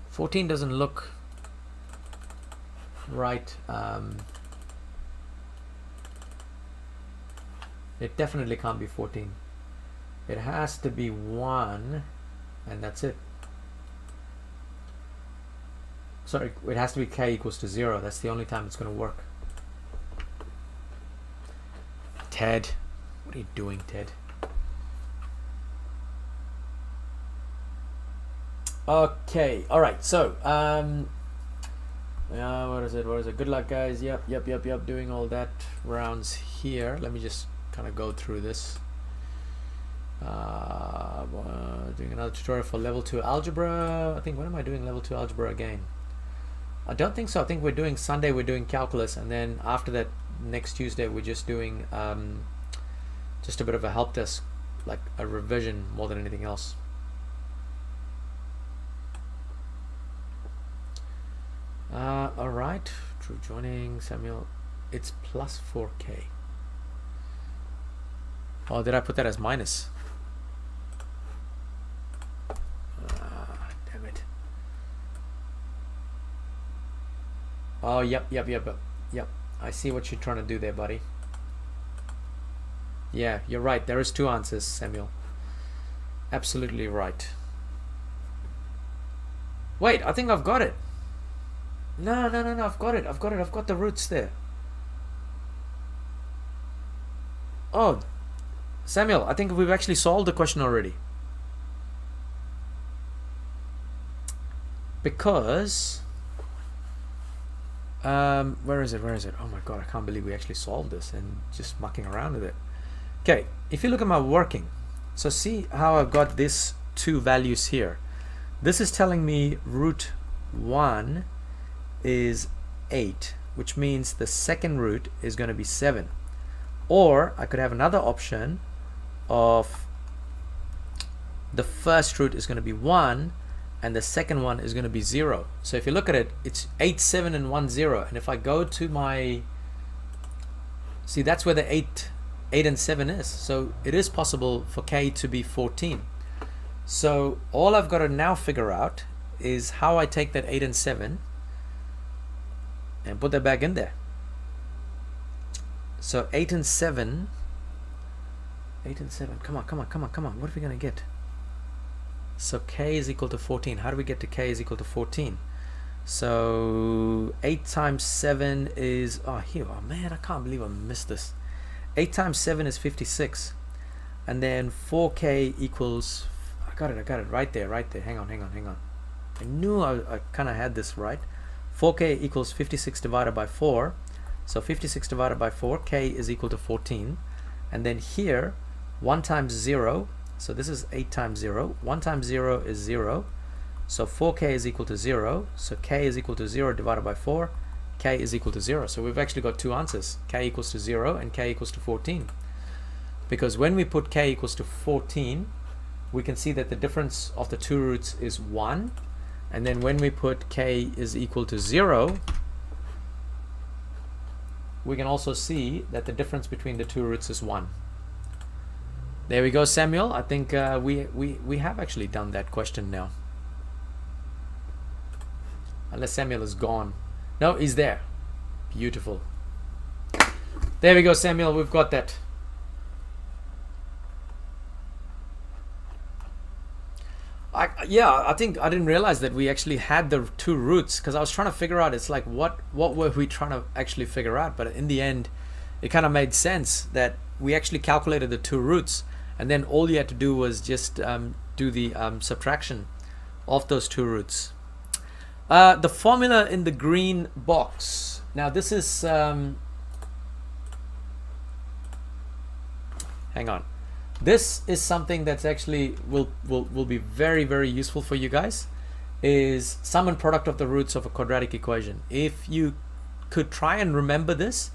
Speaker 1: 14 doesn't look right. It definitely can't be 14. It has to be 1, and that's it. Sorry, it has to be k equals to 0. That's the only time it's going to work. Ted, what are you doing, Ted? Okay, all right. So, what is it? What is it? Good luck, guys. Yep. Doing all that rounds here. Let me just kind of go through this. Doing another tutorial for level 2 algebra. I think, when am I doing level 2 algebra again? I don't think so. I think we're doing Sunday, we're doing calculus, and then after that, next Tuesday, we're just doing just a bit of a help desk, like a revision more than anything else. All right, true joining, Samuel. It's plus 4k. Oh, did I put that as minus? Damn it. Oh, yep. I see what you're trying to do there, buddy. Yeah, you're right. There is two answers, Samuel. Absolutely right. Wait, I think I've got it. No, I've got it. I've got the roots there. Oh, Samuel, I think we've actually solved the question already. because where is it? Oh my god, I can't believe we actually solved this and just mucking around with it. Okay, if you look at my working, so see how I've got these two values here. This is telling me root 1 is 8, which means the second root is going to be 7. Or I could have another option of the first root is going to be 1 and the second one is going to be 0. So if you look at it, it's 8, 7 and 1, 0. And if I go to my, see, that's where the 8 and 7 is. So it is possible for k to be 14. So all I've got to now figure out is how I take that 8 and 7 and put that back in there. So 8 and 7, come on, what are we going to get? So k is equal to 14. How do we get to k is equal to 14? So 8 times 7 is, oh man, I can't believe I missed this. 8 times 7 is 56. And then 4k equals, I got it right there. Hang on. I knew I kind of had this right. 4k equals 56 divided by 4. So 56 divided by 4, k is equal to 14. And then here, 1 times 0, so this is 8 times 0. 1 times 0 is 0. So 4k is equal to 0. So k is equal to 0 divided by 4. K is equal to 0. So we've actually got two answers. K equals to 0 and k equals to 14. Because when we put k equals to 14, we can see that the difference of the two roots is 1. And then when we put k is equal to 0, we can also see that the difference between the two roots is 1. There we go, Samuel. I think we have actually done that question now. Unless Samuel is gone. No, he's there. Beautiful. There we go, Samuel. We've got that. I think I didn't realize that we actually had the two roots, because I was trying to figure out, it's like what were we trying to actually figure out, but in the end it kind of made sense that we actually calculated the two roots, and then all you had to do was just do the subtraction of those two roots. The formula in the green box, now this is hang on. This is something that's actually will be very, very useful for you guys, is sum and product of the roots of a quadratic equation. If you could try and remember this,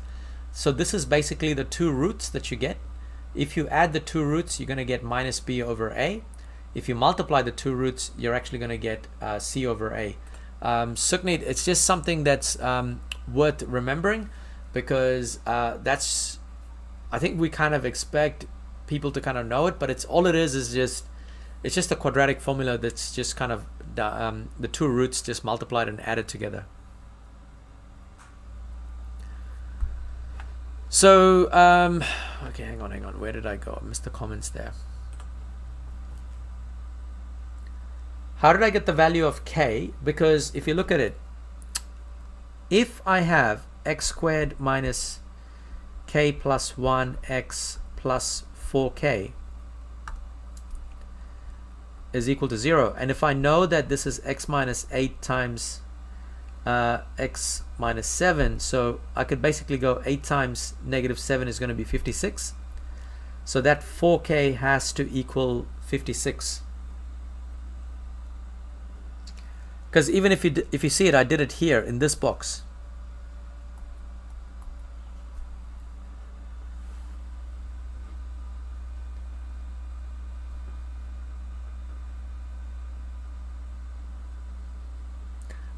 Speaker 1: so this is basically the two roots that you get. If you add the two roots, you're going to get minus b over a. If you multiply the two roots, you're actually going to get c over a. Certainly, it's just something that's worth remembering, because that's, I think we kind of expect people to kind of know it, but it's just a quadratic formula that's just kind of the two roots just multiplied and added together. So okay, hang on, where did I go? I missed the comments there. How did I get the value of k? Because if you look at it, if I have x squared minus k plus 1x plus 4k is equal to 0, and if I know that this is x minus 8 times x minus 7, so I could basically go 8 times negative 7 is going to be 56, so that 4k has to equal 56. Because even if you see it, I did it here in this box.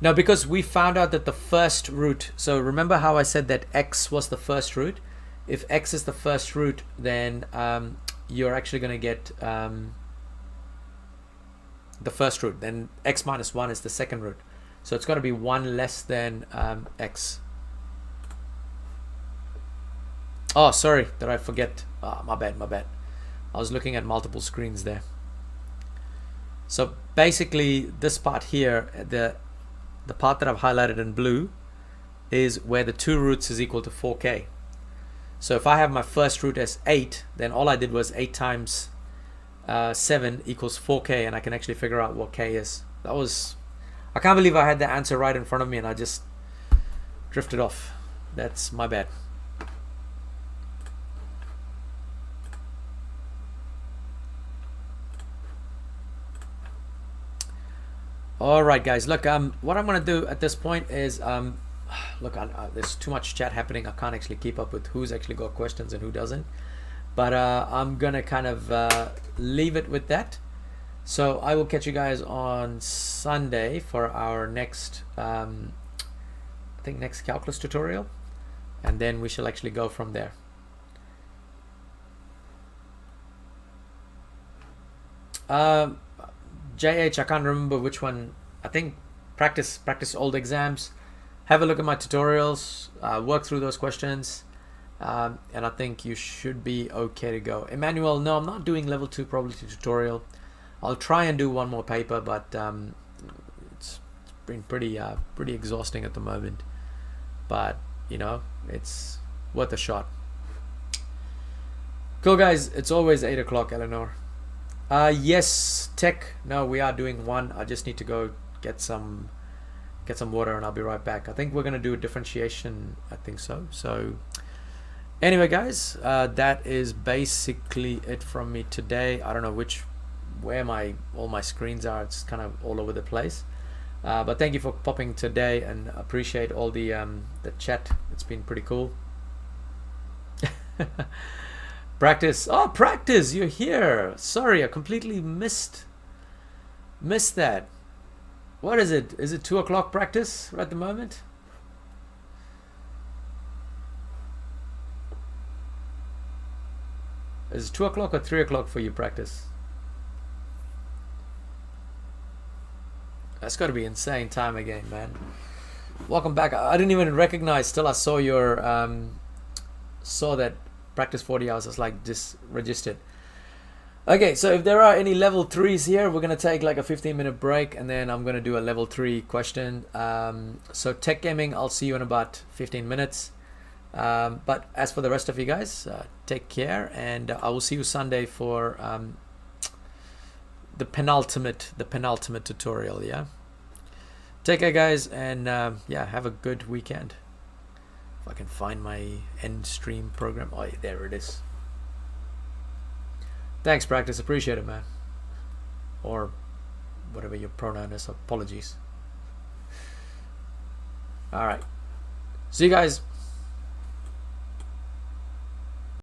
Speaker 1: Now, because we found out that the first root, so remember how I said that x was the first root? If x is the first root, then you're actually going to get the first root. Then x minus 1 is the second root. So it's got to be 1 less than x. Oh, sorry, did I forget? Oh, my bad. I was looking at multiple screens there. So basically, this part here, the part that I've highlighted in blue, is where the two roots is equal to 4k. So if I have my first root as 8, then all I did was 8 times 7 equals 4k, and I can actually figure out what k is. That was, I can't believe I had the answer right in front of me and I just drifted off. That's my bad. All right, guys. Look, what I'm gonna do at this point is, look, there's too much chat happening. I can't actually keep up with who's actually got questions and who doesn't. But I'm gonna kind of leave it with that. So I will catch you guys on Sunday for our next, I think next calculus tutorial, and then we shall actually go from there. JH, I can't remember which one. I think practice old exams, have a look at my tutorials, work through those questions, and I think you should be okay to go. Emmanuel, no, I'm not doing level 2 probability tutorial. I'll try and do one more paper, but it's been pretty exhausting at the moment. But you know, it's worth a shot. Cool, guys. It's always 8 o'clock, Eleanor. Yes, tech. No, we are doing one. I just need to go get some water, and I'll be right back. I think we're gonna do a differentiation. I think so. So anyway, guys, that is basically it from me today. I don't know where all my screens are. It's kind of all over the place. But thank you for popping today, and appreciate all the chat. It's been pretty cool. Practice. Oh, practice, you're here. Sorry, I completely missed that. What is it? Is it 2 o'clock practice right at the moment? Is it 2 o'clock or 3 o'clock for you practice? That's got to be insane time again, man. Welcome back. I didn't even recognize. Still, I saw your saw that practice 40 hours. I was like, just registered. Okay, so if there are any level 3s here, we're gonna take like a 15-minute break, and then I'm gonna do a level 3 question. So tech gaming, I'll see you in about 15 minutes. But as for the rest of you guys, take care, and I will see you Sunday for the penultimate tutorial. Yeah, take care, guys, and yeah, have a good weekend. If I can find my end stream program. Oh, yeah, there it is. Thanks, practice. Appreciate it, man. Or whatever your pronoun is. Apologies. All right, see you guys.